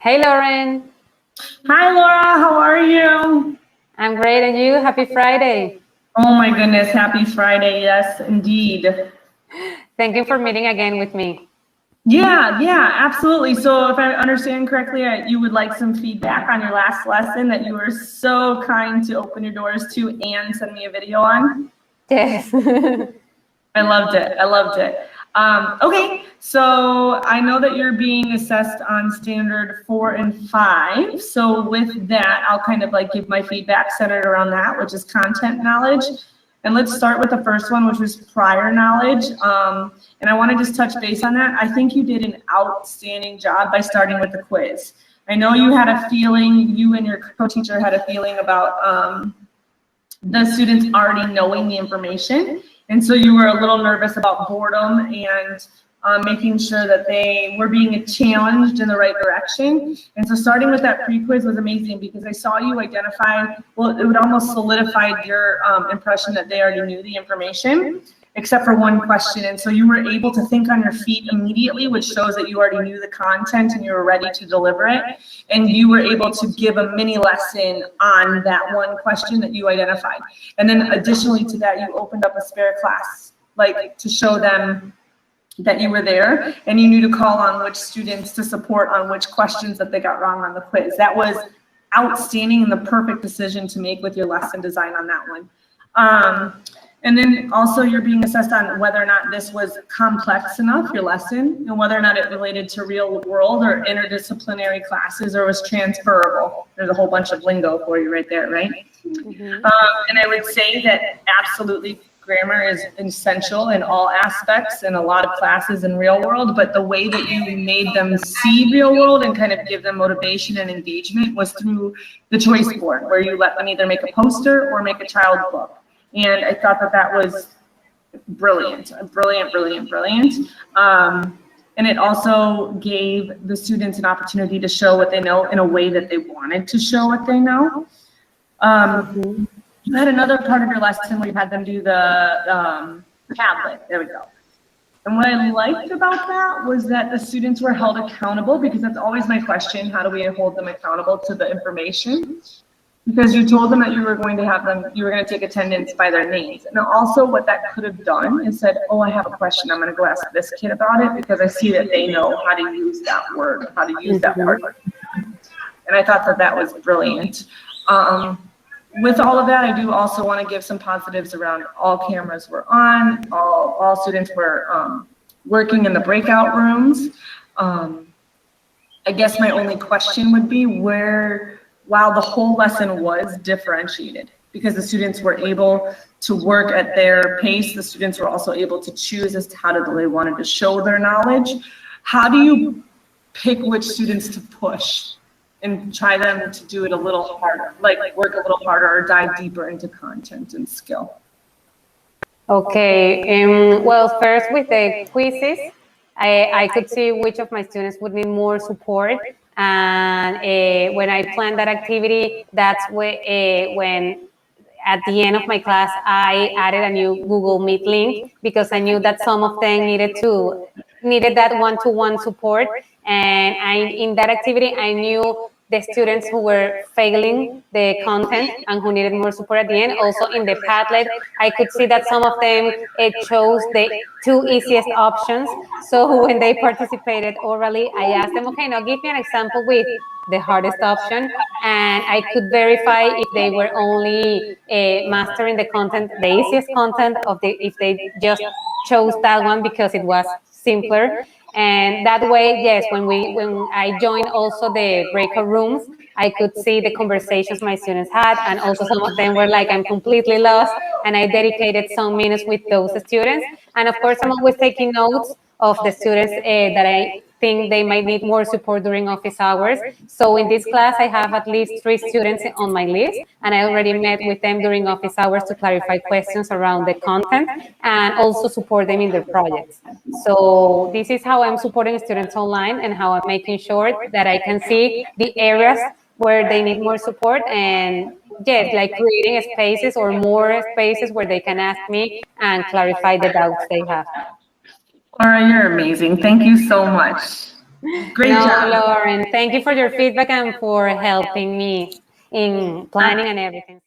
Hey Lauren, Hi, Laura. How are you? I'm great and you? Happy Friday. Oh my goodness, happy Friday. Yes, indeed. Thank you for meeting again with me. Yeah, absolutely. So, if I understand correctly, you would like some feedback on your last lesson that you were so kind to open your doors to and send me a video on. Yes. I loved it. I loved it. Okay, so I know that you're being assessed on standard 4 and 5. So with that, I'll kind of like give my feedback centered around that, which is content knowledge. And let's start with the first one, which was prior knowledge. And I want to just touch base on that. I think you did an outstanding job by starting with the quiz. I know you had a feeling, you and your co-teacher had a feeling about the students already knowing the information. And so you were a little nervous about boredom and making sure that they were being challenged in the right direction. And so starting with that pre-quiz was amazing because I saw you identify, well, it would almost solidify your impression that they already knew the information, except for one question. And so you were able to think on your feet immediately, which shows that you already knew the content and you were ready to deliver it. And you were able to give a mini lesson on that one question that you identified. And then additionally to that, you opened up a spare class, like to show them that you were there and you knew to call on which students to support on which questions that they got wrong on the quiz. That was outstanding and the perfect decision to make with your lesson design on that one. And then also you're being assessed on whether or not this was complex enough, your lesson, and whether or not it related to real world or interdisciplinary classes or was transferable. There's a whole bunch of lingo for you right there, right? Mhm. And I would say that absolutely grammar is essential in all aspects in a lot of classes in real world, but the way that you made them see real world and kind of give them motivation and engagement was through the choice board, where you let them either make a poster or make a child book. And I thought that that was brilliant. And it also gave the students an opportunity to show what they know in a way that they wanted to show what they know. You had another part of your lesson where you had them do the Padlet. There we go. And what I liked about that was that the students were held accountable, because that's always my question: how do we hold them accountable to the information? Because you told them that you were going to have them, you were going to take attendance by their names. And also what that could have done is said, oh, I have a question, I'm going to go ask this kid about it because I see that they know how to use that word, how to use that word. And I thought that that was brilliant. With all of that, I do also want to give some positives around all cameras were on, all students were working in the breakout rooms. I guess my only question would be while the whole lesson was differentiated, because the students were able to work at their pace, the students were also able to choose as to how they wanted to show their knowledge. How do you pick which students to push and try them to do it a little harder, like work a little harder or dive deeper into content and skill? Okay. Well, first with the quizzes, I could see which of my students would need more support. And when I planned that activity, that's when at the end of my class, I added a new Google Meet link because I knew that some of them needed that one-to-one support. And in that activity, I knew the students who were failing the content and who needed more support at the end. Also in the Padlet, I could see that some of them chose the two easiest options. So when they participated orally, I asked them, okay, now give me an example with the hardest option, and I could verify if they were only mastering the content, the easiest content, if they just chose that one because it was simpler. And that way, yes, when I joined also the breakout rooms, I could see the conversations my students had, and also some of them were like, I'm completely lost, and I dedicated some minutes with those students. And of course, I'm always taking notes of the students that I think they might need more support during office hours. So in this class, I have at least 3 students on my list, and I already met with them during office hours to clarify questions around the content and also support them in their projects. So this is how I'm supporting students online and how I'm making sure that I can see the areas where they need more support, and yes, like creating spaces or more spaces where they can ask me and clarify the doubts they have. Laura, you're amazing. Thank you so much. Great No, job. Lauren, thank you for your feedback and for helping me in planning and everything.